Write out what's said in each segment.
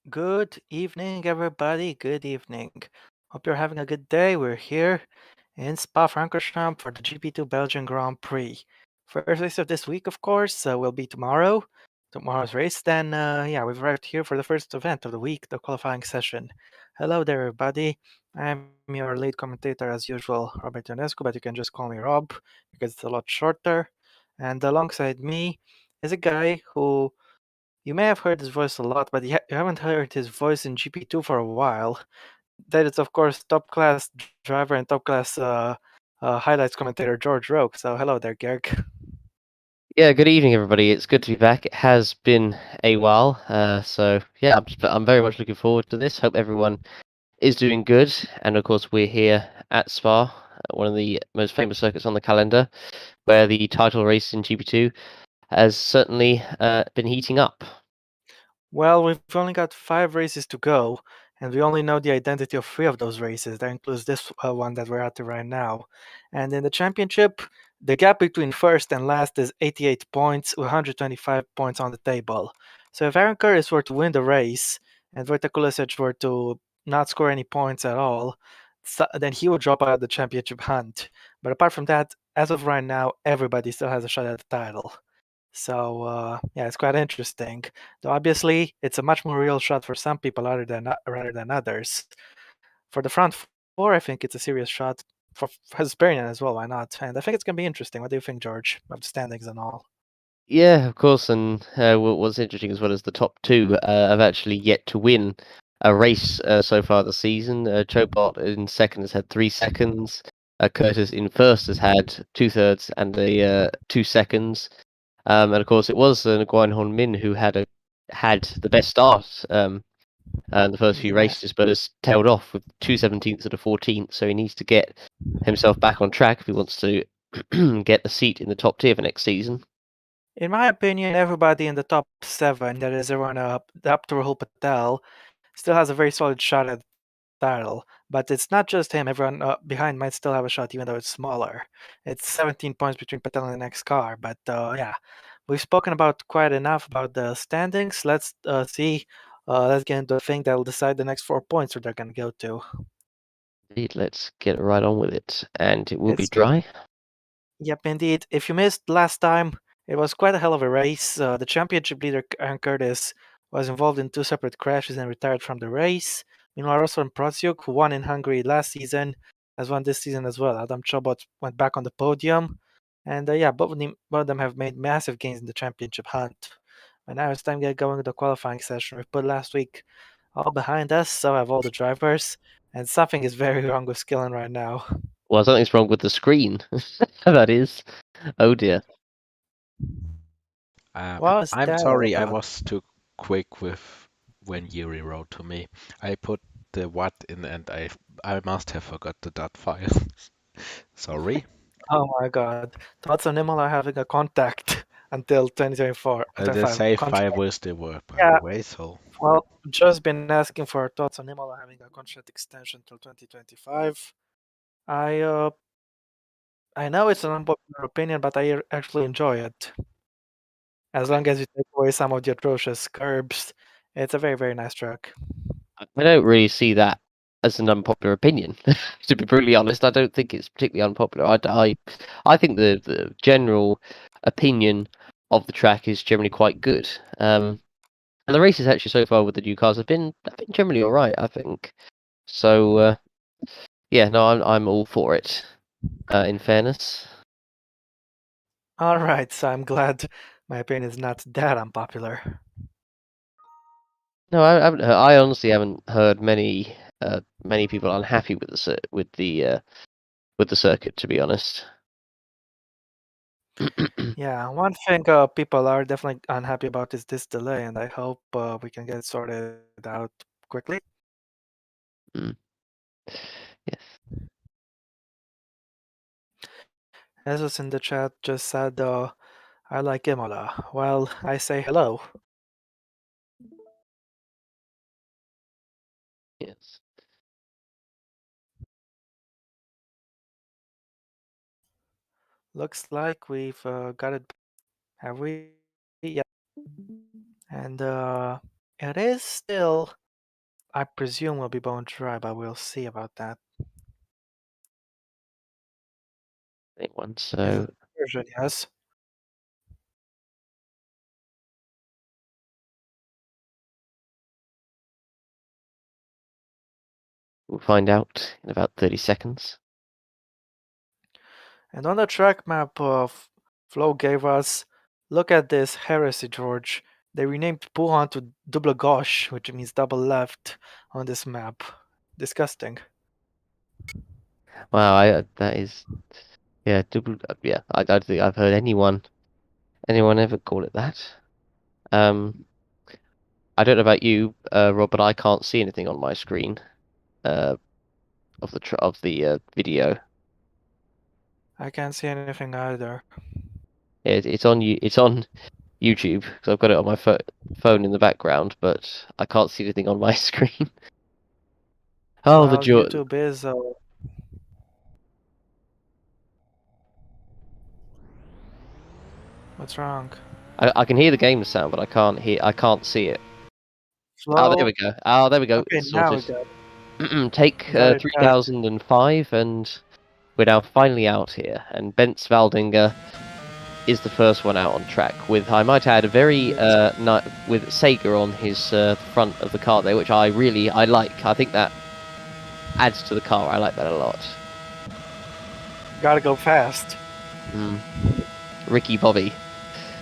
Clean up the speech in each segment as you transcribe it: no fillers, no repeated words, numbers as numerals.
Good evening, everybody. Good evening. Hope you're having a good day. We're here in Spa-Francorchamps for the GP2 Belgian Grand Prix. First race of this week, of course, will be tomorrow. Tomorrow's race. Then, we've arrived here for the first event of the week, the qualifying session. Hello there, everybody. I'm your lead commentator, as usual, Robert Ionescu, but you can just call me Rob because it's a lot shorter. And alongside me is a guy who you may have heard his voice a lot, but you haven't heard his voice in GP2 for a while. That is, of course, top class driver and top class highlights commentator George Roke. So, hello there, Gerg. Yeah, good evening, everybody. It's good to be back. It has been a while, so yeah, I'm very much looking forward to this. Hope everyone is doing good, and of course, we're here at Spa, one of the most famous circuits on the calendar, where the title race in GP2 has certainly been heating up. Well, we've only got 5 races to go, and we only know the identity of 3 of those races. That includes this one that we're at right now. And in the championship, the gap between first and last is 88 points, with 125 points on the table. So if Aaron Curtis were to win the race and Wojtek Kulesic were to not score any points at all, then he would drop out of the championship hunt. But apart from that, as of right now, everybody still has a shot at the title. So it's quite interesting. Though obviously, it's a much more real shot for some people rather than others. For the front four, I think it's a serious shot for Hesperian as well. Why not? And I think it's gonna be interesting. What do you think, George, of the standings and all? Yeah, of course, and what's interesting as well is the top two have actually yet to win a race so far this season. Chobot in second has had 3 seconds. Curtis in first has had 2/3 and 2 seconds. And of course, it was Nguyen Hon Min who had the best start in the first few Yeah. races, but has tailed off with 2/17 to the 14th. So he needs to get himself back on track if he wants to get a seat in the top tier for next season. In my opinion, everybody in the top seven, that is everyone up to Rahul Patel, still has a very solid shot at the title. But it's not just him. Everyone behind might still have a shot, even though it's smaller. It's 17 points between Patel and the next car. But we've spoken about quite enough about the standings. Let's see. Let's get into the thing that will decide the next 4 points where they're going to go to. Indeed, let's get right on with it, and it will be It's dry. Yep, indeed. If you missed last time, it was quite a hell of a race. The championship leader, Aaron Curtis, was involved in 2 separate crashes and retired from the race. Meanwhile, Rosvan Proziuk, who won in Hungary last season, has won this season as well. Adam Chobot went back on the podium. And both of them have made massive gains in the championship hunt. And now it's time to get going with the qualifying session. We put last week all behind us, so have all the drivers. And something is very wrong with Skillen right now. Well, something's wrong with the screen. That is. Oh dear. What was I'm that all sorry I about? was too quick with when Yuri wrote to me. I put the what in and I must have forgot the dot file. Sorry. Oh my god. Thoughts on Imola having a contact until 2024, The 25 save file contract. will still work, by the Yeah, way, so well, just been asking for thoughts on Imola having a contract extension till 2025. I uh I know it's an unpopular opinion, but I actually enjoy it. As long as you take away some of the atrocious curbs, it's a very, very nice track. I don't really see that as an unpopular opinion. To be brutally honest, I don't think it's particularly unpopular. I think the general opinion of the track is generally quite good. And the races actually so far with the new cars have been generally all right, I think. So yeah, no, I'm all for it. In fairness. All right, so I'm glad my opinion is not that unpopular. No, I honestly haven't heard many people unhappy with with the circuit, to be honest. Yeah, one thing people are definitely unhappy about is this delay, and I hope we can get it sorted out quickly. Mm, yes. Jesus in the chat just said, I like Imola. Well, I say hello. Yes. Looks like we've got it. Have we? Yeah. And it is still, I presume, will be bone dry, but we'll see about that. Anyone, In so the version, yes. we'll find out in about 30 seconds. And on the track map Flo gave us, look at this heresy, George. They renamed Wuhan to double gauche, which means double left on this map. Disgusting. Wow, that is, yeah, yeah. I don't think I've heard anyone ever call it that. I don't know about you, Rob, but I can't see anything on my screen of the video. I can't see anything either. It's on you. It's on YouTube because I've got it on my phone in the background, but I can't see anything on my screen. Oh, the Well, joy! YouTube is. What's wrong? I can hear the game sound, but I can't see it. Oh, there we Flo. go. Oh, there we go. Okay, It's now we sorted. got Take we got it back. 3005, and we're now finally out here. And Bence Valdinger is the first one out on track with, I might add, a very with Sega on his front of the car there, which I like. I think that adds to the car. I like that a lot. Gotta go fast. Ricky Bobby.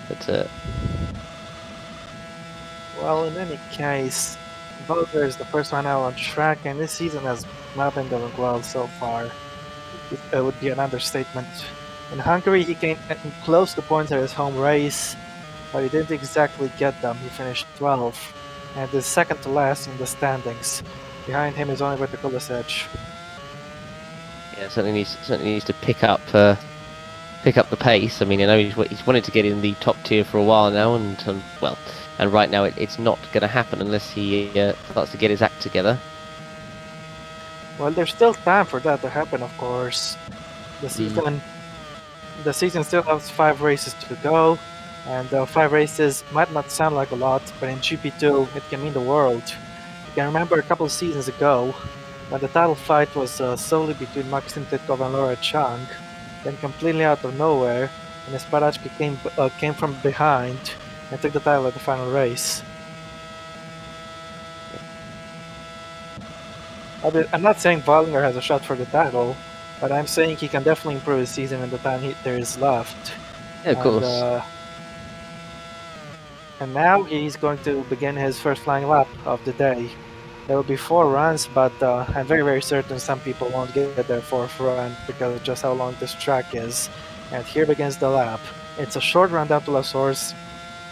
But, well, in any case, Volker is the first one out on track, and this season has not been going well so far. It would be an understatement. In Hungary, he came close to points at his home race, but he didn't exactly get them. He finished 12th, and is second to last in the standings. Behind him is only with the Kulisevich. yeah, certainly needs to pick up the pace. I mean, I know he's wanted to get in the top tier for a while now, and right now it's not going to happen unless he starts to get his act together. Well, there's still time for that to happen, of course. The season still has 5 races to go, and 5 races might not sound like a lot, but in GP2 it can mean the world. You can remember a couple of seasons ago when the title fight was solely between Maxim Titkov and Laura Chang, then completely out of nowhere, and Esparachki came from behind and took the title at the final race. I'm not saying Wallinger has a shot for the title, but I'm saying he can definitely improve his season in the time there is left. Yeah, of course. And now he's going to begin his first flying lap of the day. There will be 4 runs, but I'm very, very certain some people won't get their 4th run because of just how long this track is. And here begins the lap. It's a short run down to La Source,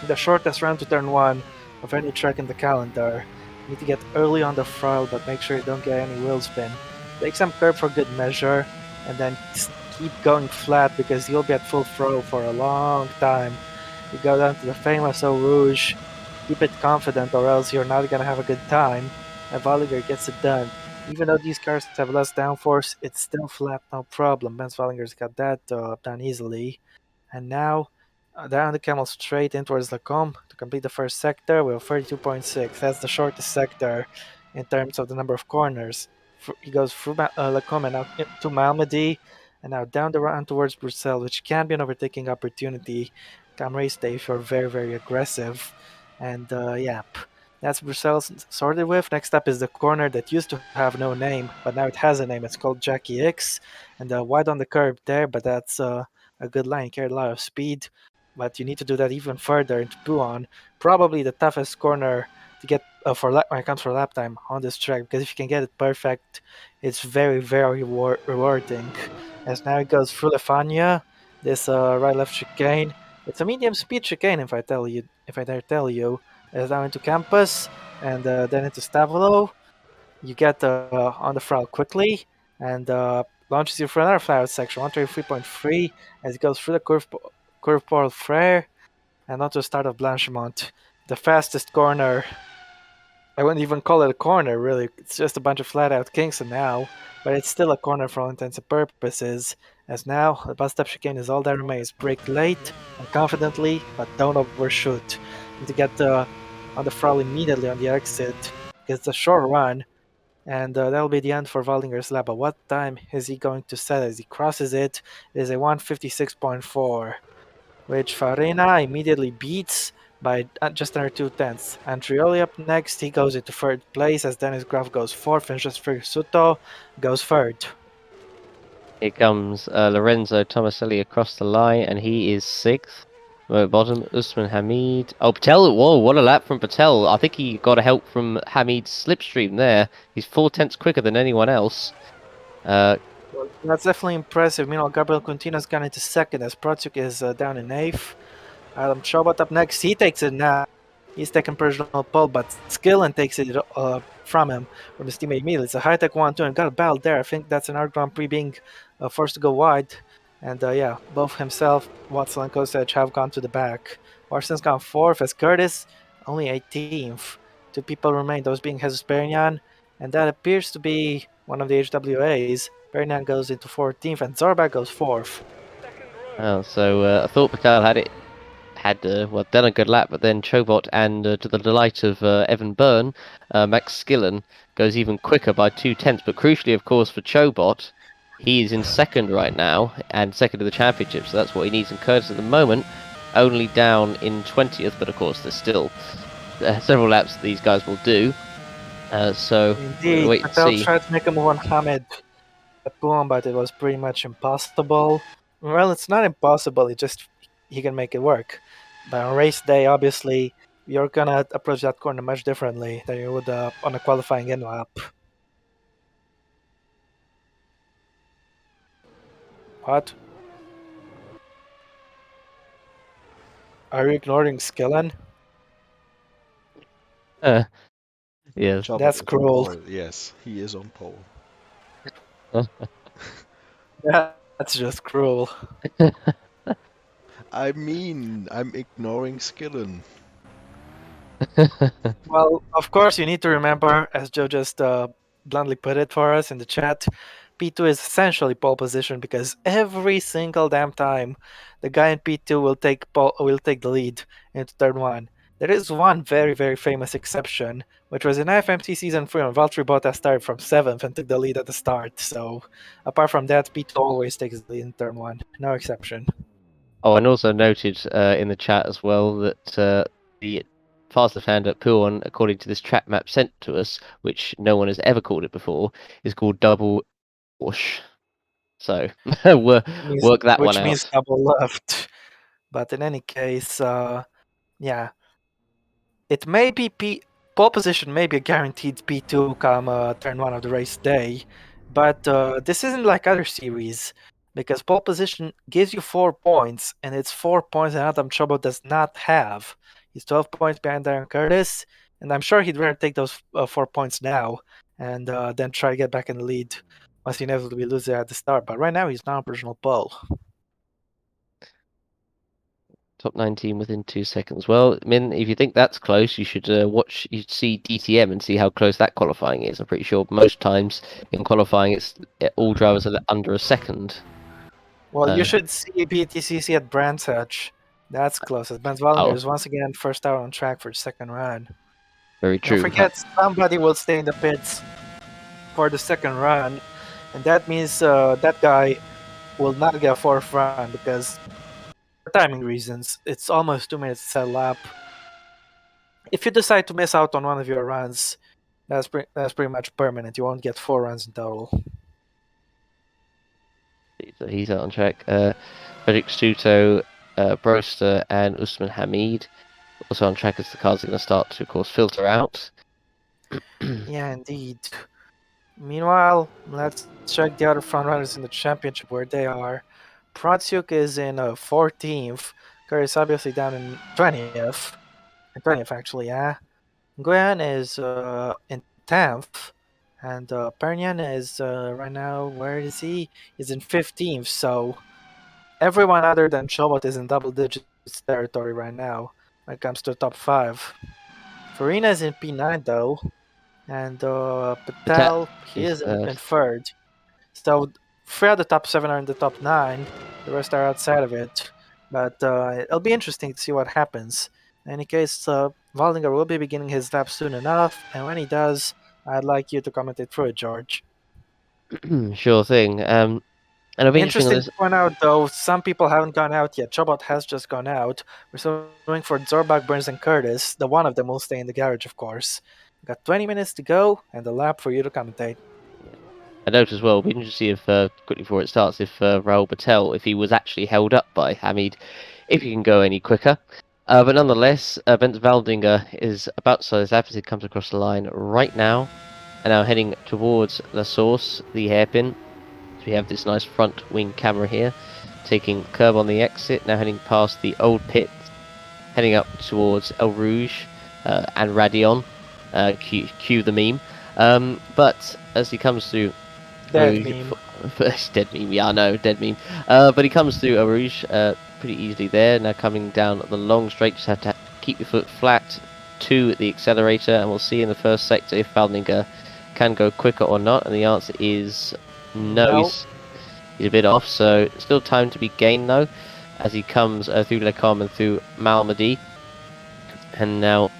the shortest run to turn 1 of any track in the calendar. You need to get early on the throttle, but make sure you don't get any wheel spin. Take some curb for good measure, and then keep going flat because you'll be at full throttle for a long time. You go down to the famous Eau Rouge, keep it confident or else you're not gonna have a good time, and Wallinger gets it done. Even though these cars have less downforce, it's still flat, no problem. Benz Wallinger's got that done easily. And now, down the Camel straight in towards Lacombe to complete the first sector with 32.6. That's the shortest sector in terms of the number of corners. He goes through Lacombe and now to Malmedy, and now down the run towards Bruxelles, which can be an overtaking opportunity. Come race day if you're very, very aggressive. And that's Bruxelles sorted with. Next up is the corner that used to have no name, but now it has a name. It's called Jackie X, and wide on the curb there, but that's a good line. Carried a lot of speed, but you need to do that even further into Buon. Probably the toughest corner to get when it comes for lap time on this track, because if you can get it perfect, it's very, very rewarding. As now it goes through Lefania, this right-left chicane. It's a medium speed chicane, if I dare tell you. It's down into Campus, and then into Stavolo. You get on the throttle quickly, and launches you for another flat section, 133.3, as it goes through the curve Paul Frere, and onto the start of Blanchemont. The fastest corner. I wouldn't even call it a corner, really. It's just a bunch of flat out Kingston now, but it's still a corner for all intents and purposes. As now, the bus stop chicane is all that remains. Brake late and confidently, but don't overshoot. You need to get on the throttle immediately on the exit. It's a short run, and that'll be the end for Waldinger's lap. But what time is he going to set as he crosses it? It is a 156.4, which Farina immediately beats by just under 2 tenths. Andrioli up next, he goes into third place as Dennis Graf goes fourth, and just Suto goes third. Here comes Lorenzo Tomaselli across the line, and he is sixth. Bottom, Usman Hamid. Oh, Patel. Whoa, what a lap from Patel. I think he got a help from Hamid's slipstream there. He's 4 tenths quicker than anyone else. Well, that's definitely impressive. Meanwhile, Gabriel Quintina's gone into second as Protsuk is down in eighth. Adam Chobot up next. He takes it now. He's taking personal pole, but Skillen takes it from him, from his teammate immediately. It's a high-tech 1-2 and got a battle there. I think that's an Art Grand Prix being forced to go wide. And yeah, both himself, Watson and Kosec have gone to the back. Larson's gone fourth as Curtis, only 18th. Two people remain, those being Jesus Perignan, and that appears to be one of the HWAs. Perignan goes into 14th and Zorba goes fourth. Oh, so I thought Patel had done a good lap, but then Chobot and to the delight of Evan Byrne, Max Skillen goes even quicker by 2 tenths. But crucially, of course, for Chobot, he is in second right now and second of the championship, so that's what he needs. And Curtis at the moment only down in 20th, but of course there's still several laps that these guys will do. So Indeed, wait and Patel see. tried to make a move on Hamid at Boom, but it was pretty much impossible. Well, it's not impossible, it just he can make it work. But on race day, obviously, you're gonna approach that corner much differently than you would on a qualifying in lap. What? Are you ignoring Skillen? Yes. Chobot That's is on cruel. pole. Yes, he is on pole. That's just cruel. I mean, I'm ignoring Skillen. Well, of course, you need to remember, as Joe just bluntly put it for us in the chat, P2 is essentially pole position because every single damn time the guy in P2 will take the lead into turn one. There is one very famous exception, which was in FMT season 3 when Valtteri Bottas started from 7th and took the lead at the start. So apart from that, P2 always takes the lead in turn one. No exception. Oh, and also noted in the chat as well that the fast left-hand at Puon, according to this track map sent to us, which no one has ever called it before, is called double wash. So work that one Which means out. double left. But in any case, yeah, it may be pole position may be a guaranteed P2 come turn one of the race day, but this isn't like other series because pole position gives you 4 points, and it's 4 points that Adam Chobot does not have. He's 12 points behind Darren Curtis, and I'm sure he'd rather take those 4 points now and then try to get back in the lead once he inevitably loses at the start. But right now he's not on personal pole. Top 19 within 2 seconds. Well, I mean, if you think that's close, you should see DTM and see how close that qualifying is. I'm pretty sure most times in qualifying, all drivers are under a second. Well, you should see BTCC at Brands Hatch. That's close. As Ben Wallinger is once again first out on track for the second run. Very true. Don't forget, somebody will stay in the pits for the second run, and that means that guy will not get a fourth run because, for timing reasons, it's almost 2 minutes to set a lap. If you decide to miss out on one of your runs, that's pretty much permanent. You won't get 4 runs in total. So he's out on track. Frederick Suto, Broster, and Usman Hamid also on track as the cars are going to start to, of course, filter out. Yeah, indeed. Meanwhile, let's check the other frontrunners in the championship where they are. Pratsuk is in 14th. Curtis obviously down in 20th. In 20th, actually, yeah. Nguyen is in 10th. And Pernian is right now, where is he? He's in 15th. So everyone other than Chobot is in double digits territory right now when it comes to top 5. Farina is in P9 though. And Patel, he is in third. So 3 of the top 7 are in the top 9. The rest are outside of it. But it'll be interesting to see what happens In any case, Waldinger will be beginning his lap soon enough, and when he does, I'd like you to commentate through it, George. Sure thing. And I'll be interesting on Interesting this. to point out, though, some people haven't gone out yet. Chobot has just gone out. We're still waiting for Zorbach, Burns, and Curtis. The one of them will stay in the garage, of course. We've got 20 minutes to go, and a lap for you to commentate. I note as well, we can just see if, quickly before it starts, if Raoul Patel, if he was actually held up by Hamid, if he can go any quicker. But nonetheless, Bent Valdinger is about to start his lap as he comes across the line right now, and now heading towards La Source, the hairpin. So we have this nice front wing camera here, taking curb on the exit, now heading past the old pit, heading up towards El Rouge and Radion, cue the meme. But as he comes through Dead meme. dead meme, yeah, I know, dead meme. But he comes through Eau Rouge pretty easily there. Now coming down the long straight, just have to keep your foot flat to the accelerator, and we'll see in the first sector if Valdinger can go quicker or not. And the answer is no. He's a bit off, so still time to be gained though, as he comes through Le Carme and through Malmedy. And now,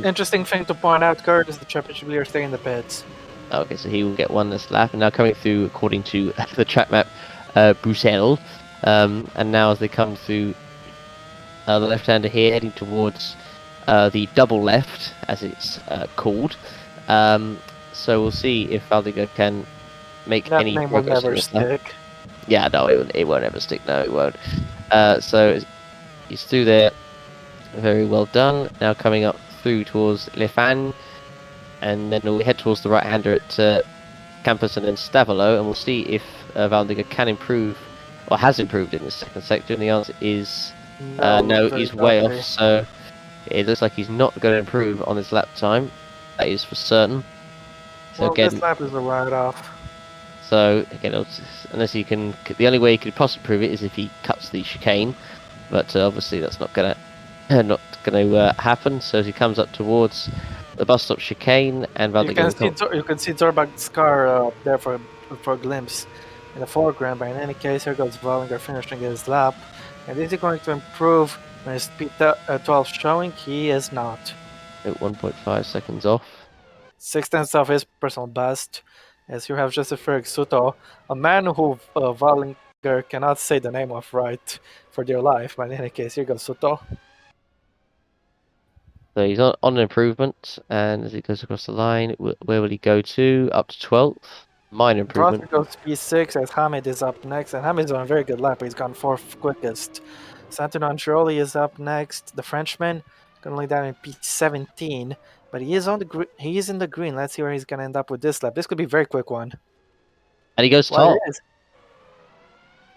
interesting thing to point out, Kurt, is the championship leader staying in the pits. Okay, so he will get one this lap, and now coming through according to the track map, Bruxelles, and now as they come through the left-hander here, heading towards the double left, as it's called. So we'll see if Valdinger can make That any name will progress. never stick. Yeah, no, it won't ever stick. No, it won't. So he's through there. Very well done. Now coming up through towards Le Fan. And then we'll head towards the right-hander at Campus and then Stavolo, and we'll see if Valdinger can improve, or has improved in the second sector, and the answer is no, he's way off, so it looks like he's not going to improve on his lap time, that is for certain. So well, again, this lap is a write-off. So again, unless he can, the only way he could possibly prove it is if he cuts the chicane, but obviously that's not going to happen, so as he comes up towards the bus stop chicane, and Valdinger you can see Zorbach's car there for a glimpse in the foreground, but in any case, here goes Valdinger finishing his lap. And is he going to improve when his speed 12 showing? He is not. 1.5 seconds off. 6/10 of his personal best, as you have Joseph Soto, a man who Valdinger cannot say the name of right for dear life, but in any case, here goes Soto. So he's on an improvement, and as he goes across the line, where will he go to? Up to 12th. Minor improvement. Goes to P6 as Hamid is up next, and Hamid is on a very good lap. He's gone 4th quickest. Santino Angioli is up next. The Frenchman currently down in P17, but he is in the green. Let's see where he's gonna end up with this lap. This could be a very quick one. And he goes top.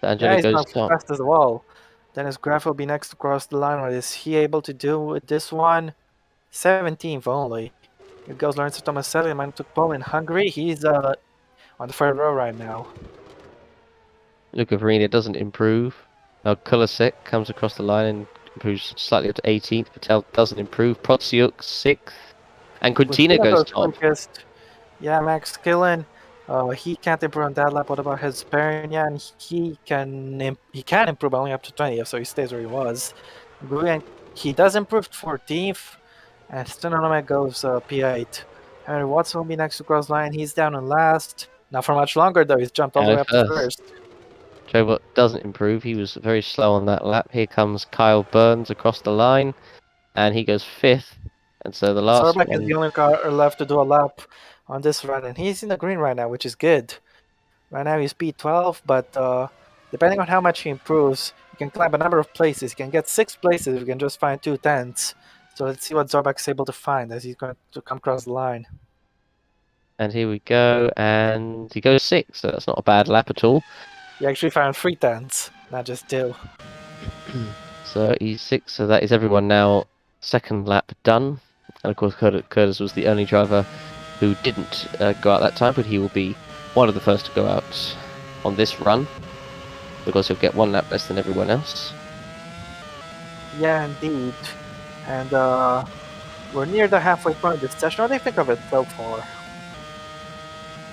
Yeah, he's not fast as well. Dennis Graff will be next to cross the line. What is he able to do with this one? 17th only. It goes Lorenzo Tomaselli, man took pole in Hungary. He's on the 3rd row right now. Luca Varini doesn't improve. Now Kulasek comes across the line and improves slightly up to 18th. Patel doesn't improve. Protsiuk 6th. And Quintina goes top. Quickest. Yeah, Max Killen. He can't improve on that lap. What about his Perignan? He can improve only up to 20th, so he stays where he was. He does improve 14th. And Stenonome goes P8. Henry Watson will be next to cross line. He's down in last. Not for much longer though. He's jumped all the way up to first. Jobot doesn't improve. He was very slow on that lap. Here comes Kyle Burns across the line, and he goes 5th. And so the last Zorbach is the only car left to do a lap on this run, and he's in the green right now, which is good. Right now he's P12, but depending on how much he improves, he can climb a number of places. He can get 6 places if he can just find 2 tenths. So let's see what Zorbach is able to find as he's going to come across the line. And here we go, and he goes 6th, so that's not a bad lap at all. He actually found 3 tenths, not just 2. So he's 6th, so that is everyone now 2nd lap done. And of course Curtis was the only driver who didn't go out that time, but he will be one of the first to go out on this run, because he'll get 1 lap less than everyone else. Yeah, indeed. And we're near the halfway point of this session. What do you think of it so far?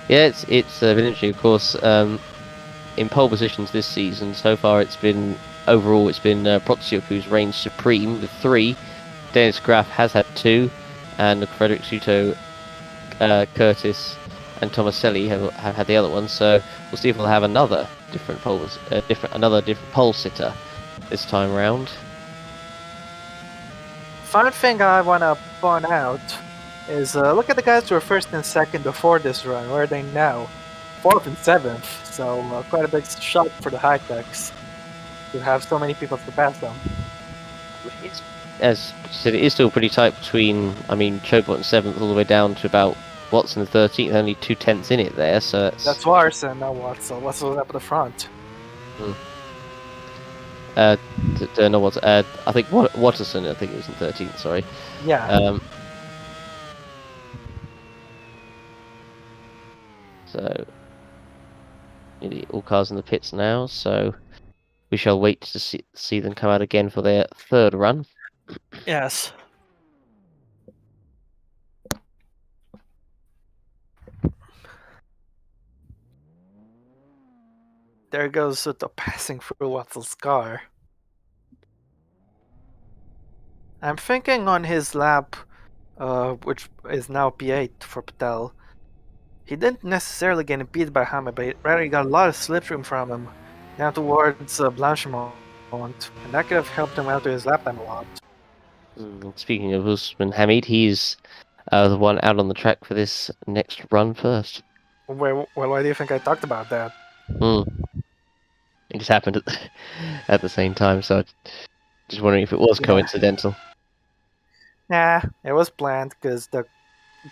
Yeah, it's been interesting, of course. In pole positions this season, so far it's been Protsiuk who's reigned supreme with 3. Dennis Graff has had 2, and Frederick Suto, Curtis, and Tomaselli have had the other one. So we'll see if we'll have another different pole sitter this time round. Fun thing I want to point out is look at the guys who were first and second before this run. Where are they now? 4th and 7th. So quite a big shock for the high techs to have so many people to pass them. It's, as I said, it is still pretty tight between, Chobot in 7th all the way down to about Watson in 13th, only 2/10 in it there, so That's Larson, not Watson. Watson was up at the front. No, what? I think Watterson. I think it was in 13th. Sorry. Yeah. So, nearly all cars in the pits now. So, we shall wait to see them come out again for their third run. Yes. There goes Suto passing through Watson's car. I'm thinking on his lap, which is now P8 for Patel, he didn't necessarily get impeded by Hamid, but rather he got a lot of slipstream from him down towards Blanchimont, and that could have helped him out to his lap time a lot. Speaking of Usman Hamid, he's the one out on the track for this next run first. Well, why do you think I talked about that? It just happened at the same time, so just wondering if it was coincidental. Nah, it was planned because the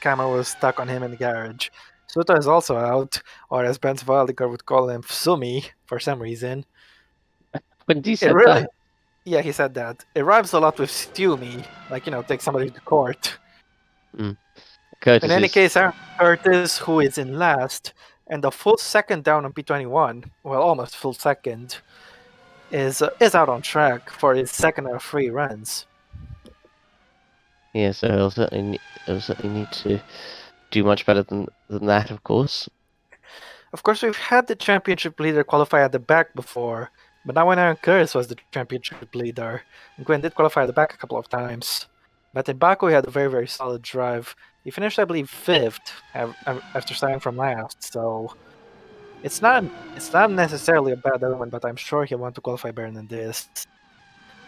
camera was stuck on him in the garage. Suto is also out, or as Ben Svaldiker would call him, Sumi, for some reason. When did he say that? Yeah, he said that. It rhymes a lot with stew me, like, take somebody to court. Curtis in any case, Aaron Curtis, who is in last, and a full second down on P21, well, almost full second, is out on track for his second of 3 runs. Yeah, so he'll certainly need to do much better than that, of course. Of course, we've had the championship leader qualify at the back before, but not when Aaron Curtis was the championship leader. And Gwen did qualify at the back a couple of times. But in Baku, he had a very, very solid drive. He finished, I believe, 5th after starting from last, so it's not necessarily a bad omen, but I'm sure he'll want to qualify better than this.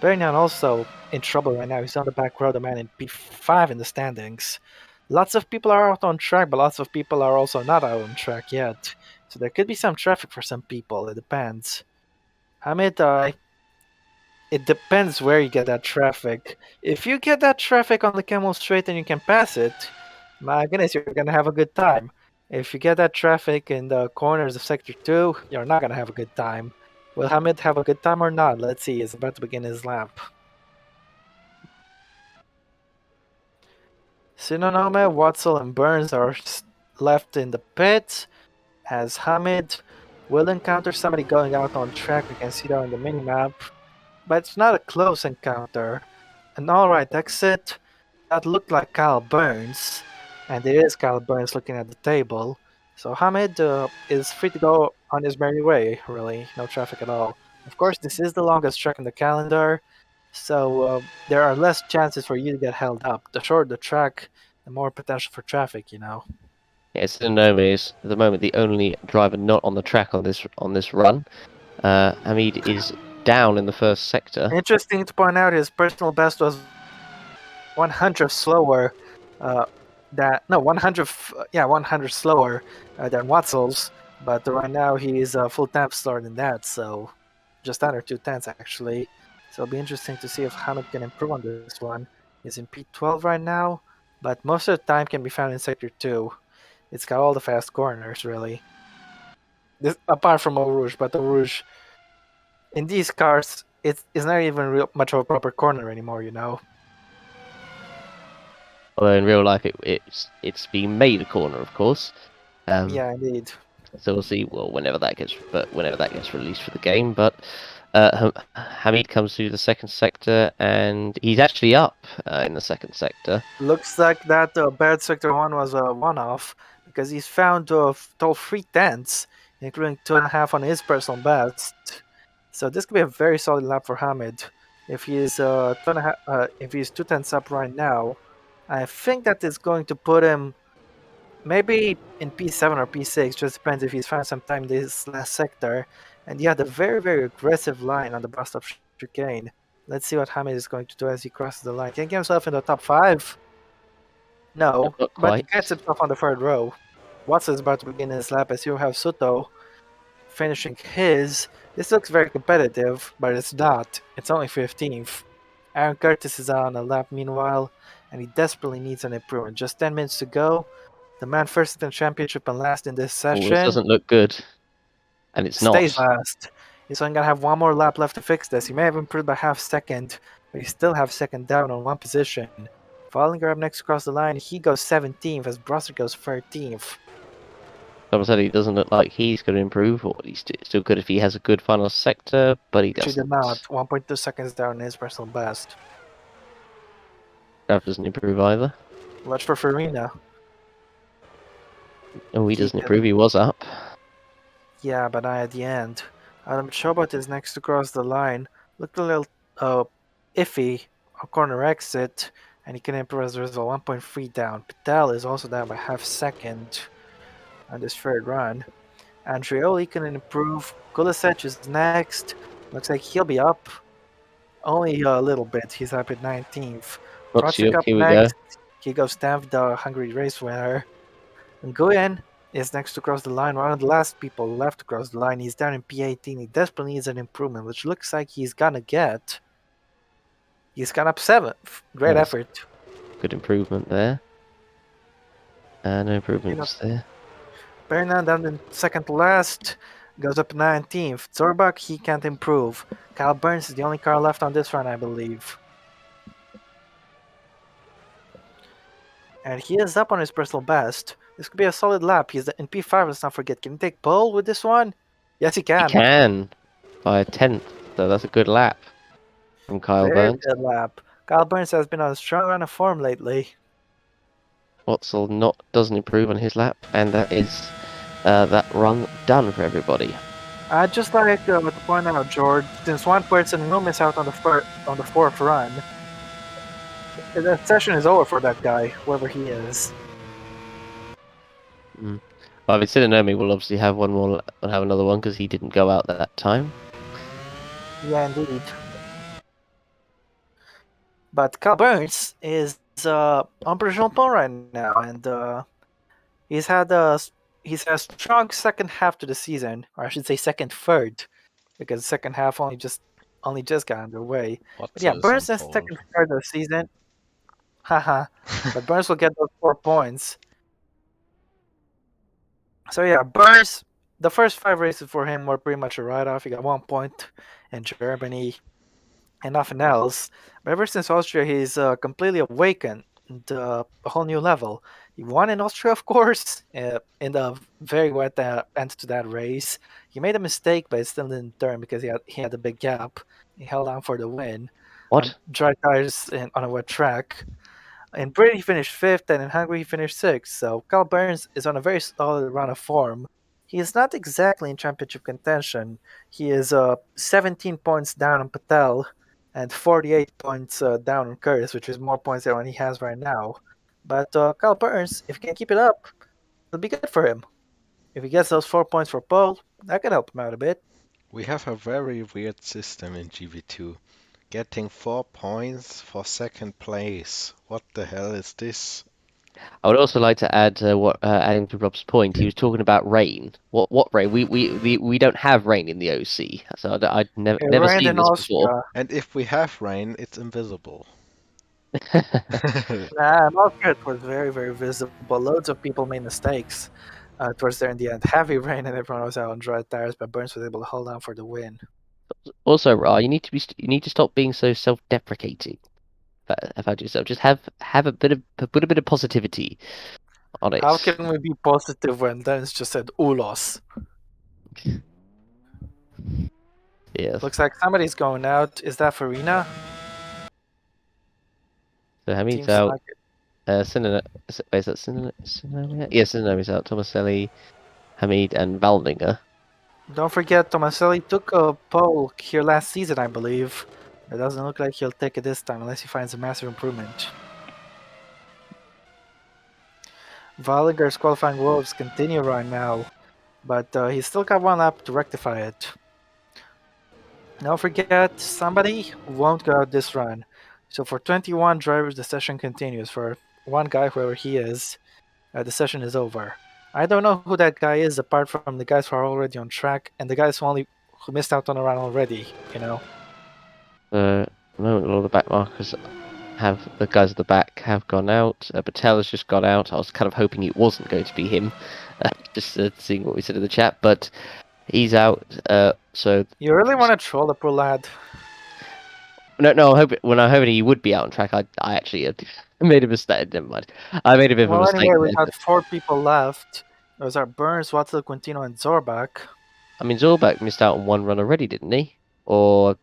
Bernian also in trouble right now. He's on the back row, the man in P5 in the standings. Lots of people are out on track, but lots of people are also not out on track yet. So there could be some traffic for some people. It depends. Hamid, it depends where you get that traffic. If you get that traffic on the Camel Straight and you can pass it, my goodness, you're going to have a good time. If you get that traffic in the corners of Sector 2, you're not going to have a good time. Will Hamid have a good time or not? Let's see. He's about to begin his lap. Sinonome, Watzel, and Burns are left in the pits, as Hamid will encounter somebody going out on track. We can see that on the minimap, but it's not a close encounter. An alright exit that looked like Kyle Burns, and it is Kyle Burns looking at the table. So Hamid is free to go on his merry way, really. No traffic at all. Of course, this is the longest track in the calendar, so there are less chances for you to get held up. The shorter the track, the more potential for traffic, Yeah, Sinonome is, at the moment, the only driver not on the track on this run. Hamid is down in the first sector. Interesting to point out, his personal best was 100 slower 100 slower than Watzel's, but right now he's full time slower than that, so just under 2/10 actually. So it'll be interesting to see if Hamid can improve on this one. He's in P12 right now, but most of the time can be found in Sector 2. It's got all the fast corners, really. Apart from Eau Rouge, but Eau Rouge, in these cars, it's not even much of a proper corner anymore, Although in real life, it's being made a corner, of course. Yeah, indeed. So we'll see. Well, whenever that gets released for the game, but Hamid comes through the second sector, and he's actually up in the second sector. Looks like that bad Sector 1 was a one-off, because he's found total 3/10, including 2.5 on his personal best. So this could be a very solid lap for Hamid. If he's if he's 2 tenths up right now, I think that is going to put him maybe in P7 or P6. Just depends if he's found some time this last sector. And he had a very aggressive line on the bus stop chicane. Let's see what Hamid is going to do as he crosses the line. Can he get himself in the top 5? No, Not but he quite. gets himself on the third row. Watson is about to begin his lap as you have Soto finishing his. This looks very competitive, but it's not. It's only 15th. Aaron Curtis is on a lap meanwhile, and he desperately needs an improvement. Just 10 minutes to go. The man first in the championship and last in this Oh, this session doesn't look good. And it's stays not. last. He's only gonna have one more lap left to fix this. He may have improved by half second, but he still have second down on one position. Follinger up next across the line, he goes 17th as Brusser goes 13th. Thomas said he doesn't look like he's going to improve, or he's still good if he has a good final sector, but he She doesn't. did not. 1.2 seconds down in his personal best. Trav doesn't improve either. Watch for Farina. Oh, he He doesn't did. improve. He was up. Yeah, but not at the end. Adam Chobot is next to cross the line. Looked a little iffy on corner exit, and he can improve as a result. 1.3 down. Patel is also down by half second on this third run. Andreoli can improve. Kulisec is next. Looks like he'll be up. Only a little bit. He's up at 19th. Trotzik Rotsiuk, up here we go. next. He goes down the Hungary race winner. And Nguyen is next to cross the line. One of the last people left to cross the line. He's down in P18. He desperately needs an improvement, which looks like he's gonna get. He's gone up 7th. Great Nice. effort. Good improvement there. No improvements there. Bernan down in second to last. Goes up 19th. Zorbach, he can't improve. Kyle Burns is the only car left on this run, I believe. And he is up on his personal best. This could be a solid lap. He's in P5, let's not forget. Can he take pole with this one? Yes, he He can. can by a 10th, so that's a good lap from Kyle Very Burns. good lap. Kyle Burns has been on a strong run of form lately. Watzel doesn't improve on his lap, and that is that run done for everybody. I'd just like to point out, George, since one person will miss out on the fourth run, the session is over for that guy, whoever he is. Well, I mean, Sinanomi will obviously have one more, have another one because he didn't go out that time. Yeah, indeed. But Kyle Burns is on Pont right now, and he's had a strong second half to the season, or I should say second third, because the second half only just got underway. But yeah, Watson is Burns on has pole. second third of the season. Haha. But Burns will get those 4 points. So yeah, Burns, the first 5 races for him were pretty much a write-off. He got 1 point in Germany and nothing else. But ever since Austria, he's completely awakened to a whole new level. He won in Austria, of course, in the very wet end to that race. He made a mistake, but it still didn't turn because he had a big gap. He held on for the win on What? dry tires on a wet track. In Britain, he finished 5th, and in Hungary, he finished 6th. So Kyle Burns is on a very solid run of form. He is not exactly in championship contention. He is 17 points down on Patel and 48 points down on Curtis, which is more points than what he has right now. But Kyle Burns, if he can keep it up, it'll be good for him. If he gets those 4 points for pole, that could help him out a bit. We have a very weird system in GP2. Getting 4 points for second place. What the hell is this? I would also like to add adding to Rob's point. He was talking about rain. What rain? We don't have rain in the OC, so I'd never It never rained seen in this before. Austria. And if we have rain, it's invisible. Nah, Austria was very visible. Loads of people made mistakes towards there in the end. Heavy rain and everyone was out on dry tires, but Burns was able to hold on for the win. Also, Ra, you need to stop being so self-deprecating about yourself. Just have a bit of put a bit of positivity on it. How can we be positive when Dennis just said Ulos? Yes. Looks like somebody's going out. Is that Farina? So Hamid's Seems out. like it. Is that Sinanomi? Yes, Sinanomi's out. Tomaselli, Hamid, and Valdinger. Don't forget, Tomaselli took a pole here last season, I believe. It doesn't look like he'll take it this time unless he finds a massive improvement. Wallinger's qualifying woes continue right now, but he's still got one lap to rectify it. Don't forget, somebody won't go out this run. So for 21 drivers, the session continues. For one guy, whoever he is, the session is over. I don't know who that guy is apart from the guys who are already on track and the guys who missed out on a run already, you know. The moment all the back markers the guys at the back have gone out. Patel has just got out. I was kind of hoping it wasn't going to be him, just seeing what we said in the chat, but he's out. So You really want to troll the poor lad. no, when I heard he would be out on track, I actually made a mistake. Never mind. I made a bit of a Well, mistake. anyway, we there. had 4 people left. Those are Burns, Watson, Quintino, and Zorbach. I mean, Zorbach missed out on one run already, didn't he? Or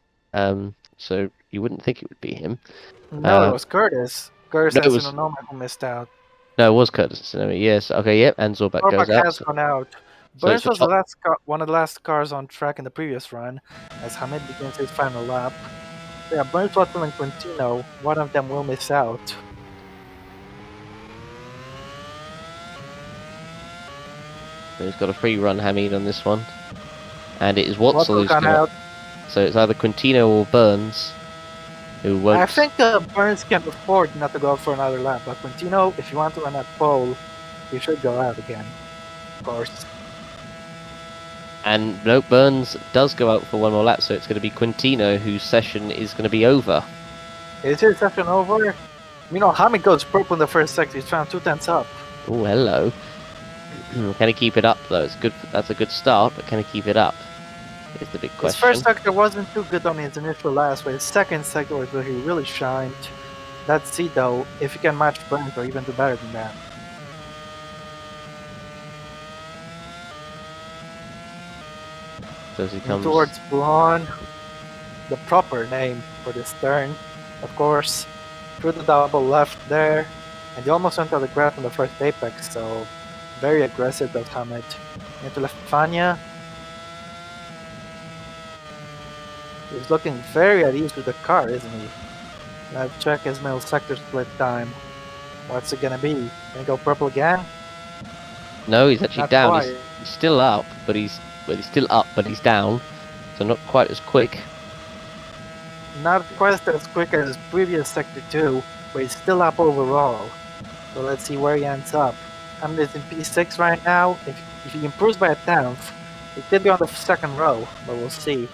so you wouldn't think it would be him. No, it was Curtis. Curtis no, and it was- Sonoma who missed out. No, it was Curtis. Yes. Okay. Yep. And Zorbach goes Zorbach out. has So, gone out. so Burns it's was the last one of the last cars on track in the previous run, as Hamid begins his final lap. So yeah, Burns, Watson, and Quintino, one of them will miss out. So he's got a free run, Hamid, on this one. And it is Watson who's gone out. So it's either Quintino or Burns who won't. I think Burns can afford not to go out for another lap, but Quintino, if you want to run that pole, you should go out again. Of course. And no, Burns does go out for one more lap, so it's going to be Quintino whose session is going to be over. Is his session over? You know, Hamid goes purple in the first sector. He's found 2 tenths up. Oh, hello. Can he keep it up though? It's good. That's a good start, but can he keep it up? Is the big question. His first sector wasn't too good on his initial last, but his second sector was where he really shined. Let's see though if he can match Burns or even do better than that. So as he comes Towards Blonde, the proper name for this turn, of course. Through the double left there, and he almost went out the grab on the first apex, so very aggressive does Hamid. Into Lefania. He's looking very at ease with the car, isn't he? Let's check his middle sector split time. What's it gonna be? Gonna go purple again? No, he's actually Not down. quite. He's still up, but he's still up, but he's down. So not quite as quick. Not quite as quick as his previous sector 2, but he's still up overall. So let's see where he ends up. Hamid is in P6 right now. If he improves by a tenth, he could be on the second row, but we'll see.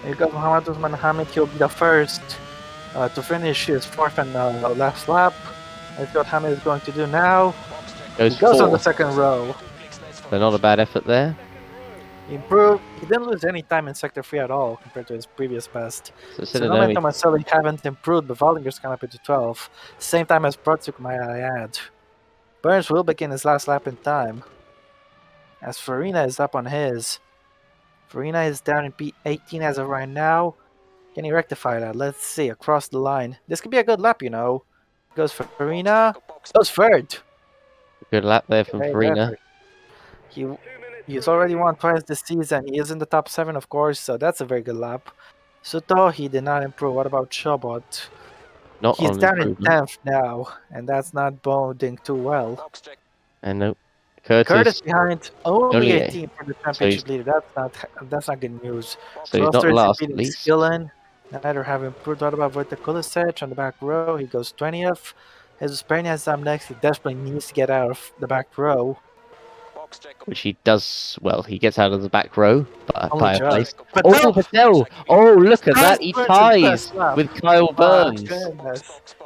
Here goes Mohamed Usman Hamid. He'll be the first to finish his 4th and last lap. Let's see what Hamid is going to do now. He goes on the second row. So not a bad effort there. He improved. He didn't lose any time in Sector 3 at all compared to his previous best. So Sonoma and Tomaselli haven't improved, but Wallinger's come up into 12. Same time as Brodsuk, might I add. Burns will begin his last lap in time. As Farina is up on his. Farina is down in P18 as of right now. Can he rectify that? Let's see. Across the line. This could be a good lap, you know. Goes for Farina. Goes third. Good lap there from Farina. He's already won twice this season. He is in the top 7, of course, so that's a very good lap. Suto, he did not improve. What about Chobot? He's down in 10th now, and that's not boding too well. And no, Curtis behind only 18 for the championship so leader. That's not good news. So he's not last, at least. Skillen, neither have improved. What about Wojtek Kulisec on the back row? He goes 20th. Jesus Peña is up next. He desperately needs to get out of the back row. Which he does well. He gets out of the back row by a place. Patel! Oh, Patel! Oh, look at that! He ties with Kyle Burns.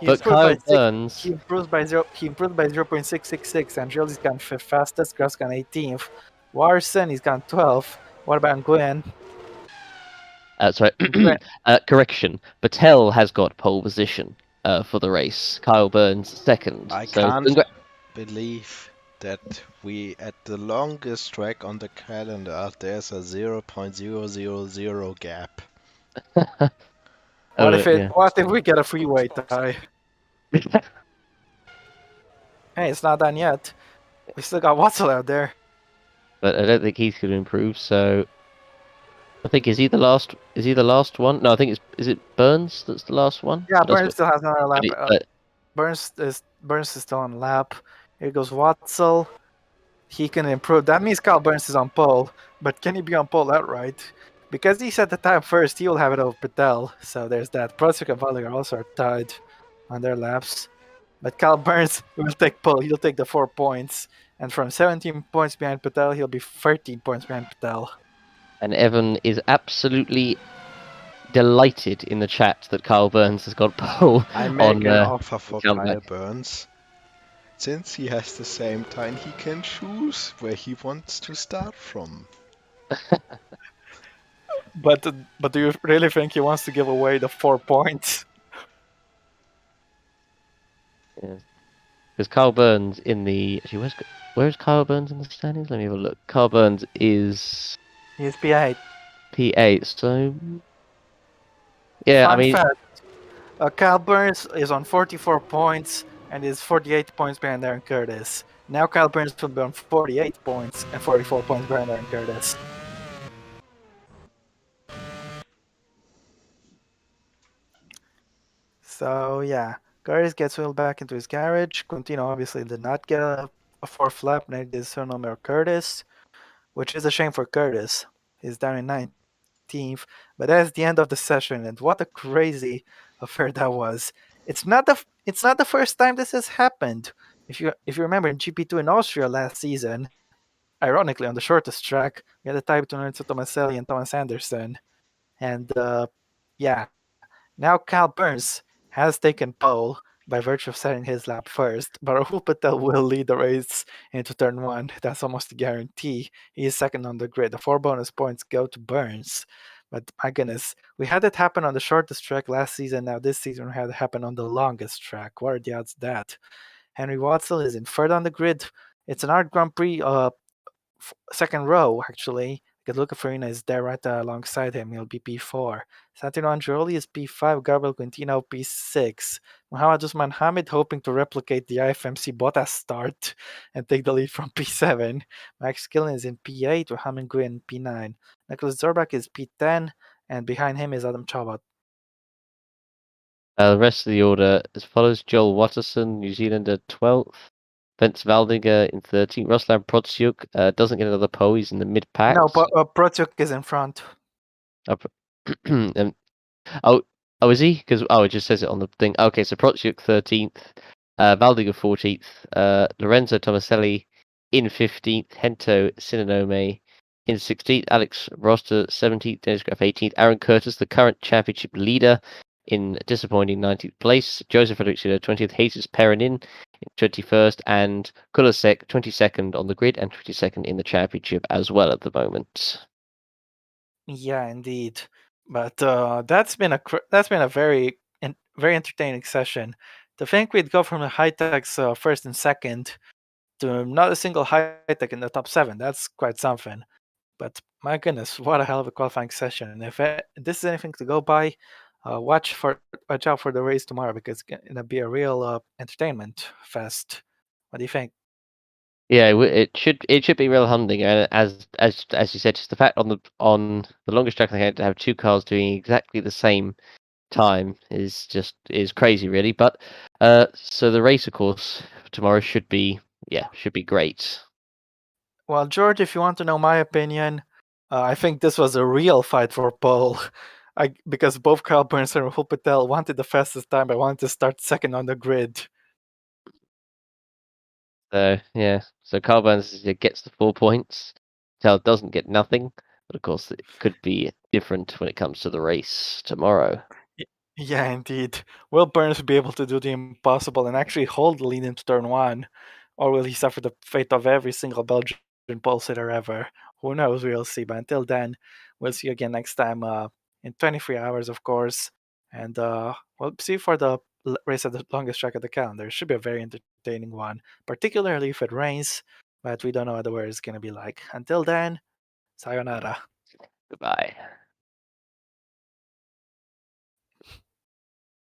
But Kyle Burns, he improved by 0.666, and Joli's gone 5th fastest. Grass gone 18th. Warson, he's gone 12th. What about Nguyen? Sorry, correction. Patel has got pole position for the race. Kyle Burns second. I So can't believe that we, at the longest track on the calendar, there's a 0.000 gap. What if we get a freeway tie? Hey, it's not done yet. We still got Watson out there. but I don't think he's going to improve. So I think is he the last? Is he the last one? No, I think is it Burns that's the last one. Yeah, That's Burns what. still has another lap. But Burns is still on lap. Here goes Watzel. He can improve. That means Kyle Burns is on pole, but can he be on pole outright? Because he set the time first, he will have it over Patel. So there's that. Prusik and Valiger also are tied on their laps. But Kyle Burns will take pole. He'll take the 4 points. And from 17 points behind Patel, he'll be 13 points behind Patel. and Evan is absolutely delighted in the chat that Kyle Burns has got pole I on make an offer for Kyle comeback. Burns. Since he has the same time, he can choose where he wants to start from. But do you really think he wants to give away the 4 points? Because Kyle Burns in the actually, where's Kyle Burns in the standings? Let me have a look. Kyle Burns is He's P8. P8. So yeah, Fun I mean, fact. Kyle Burns is on 44 points and is 48 points behind Aaron Curtis. Now Kyle Burns will be on 48 points and 44 points behind Aaron Curtis. So yeah, Curtis gets wheeled back into his garage. Quintino obviously did not get a 4th lap, neither did Sonomer or Curtis, which is a shame for Curtis. He's down in 19th, but that's the end of the session, and what a crazy affair that was. It's not the first time this has happened. If you remember in GP2 in Austria last season, ironically on the shortest track, we had a tie between Lorenzo Tomaselli and Thomas Anderson, and yeah, now Cal Burns has taken pole by virtue of setting his lap first, but Rahul Patel will lead the race into turn 1. That's almost a guarantee. He is second on the grid. The 4 bonus points go to Burns. But my goodness, we had it happen on the shortest track last season. Now this season we had it happen on the longest track. What are the odds of that? Henry Watson is in third on the grid. It's an Art Grand Prix second row, actually, because Luca Farina is there right alongside him. He'll be P4. Santino Andreoli is P5. Gabriel Quintino P6. Muhammad Usman Hamid hoping to replicate the IFMC Bottas start and take the lead from P7. Max Killen is in P8 with Hamin Gui in P9. Nicholas Zorbach is P10, and behind him is Adam Chabot. the rest of the order as follows: Joel Watterson, New Zealander, 12th. Vince Valdinger in 13th. Ruslan Protsiuk doesn't get another pole. He's in the mid pack. No, Protiuk is in front. Oh, is he? Because it just says it on the thing. Okay, so Protsiuk 13th, Valdinger 14th, Lorenzo Tomaselli in 15th, Hento Sinanome in 16th, Alex Roster 17th, Dennis Graff 18th, Aaron Curtis, the current championship leader, in disappointing 19th place, Joseph Reduccio 20th, Jesus Perrin in 21st, and Kulasek 22nd on the grid and 22nd in the championship as well at the moment. Yeah, indeed. But that's been a very entertaining session. To think we'd go from the high techs first and second to not a single high tech in the top 7. That's quite something. But my goodness, what a hell of a qualifying session! And if this is anything to go by, watch out for the race tomorrow because it's gonna be a real entertainment fest. What do you think? Yeah, it should be real hunting, and as you said, just the fact on the longest track they had to have 2 cars doing exactly the same time is crazy, really. But so the race, of course, tomorrow should be great. Well, George, if you want to know my opinion, I think this was a real fight for pole. Because both Kyle Burns and Rahul Patel wanted the fastest time, but wanted to start second on the grid. So yeah, so Carl Burns gets the 4 points. Tel doesn't get nothing, but of course it could be different when it comes to the race tomorrow. Yeah, indeed. Will Burns be able to do the impossible and actually hold the lead into turn 1? Or will he suffer the fate of every single Belgian pole sitter ever? Who knows? We'll see. But until then, we'll see you again next time in 23 hours, of course. And we'll see for the race at the longest track of the calendar. It should be a very entertaining one, particularly if it rains. But we don't know what the weather is going to be like. Until then, sayonara. Goodbye.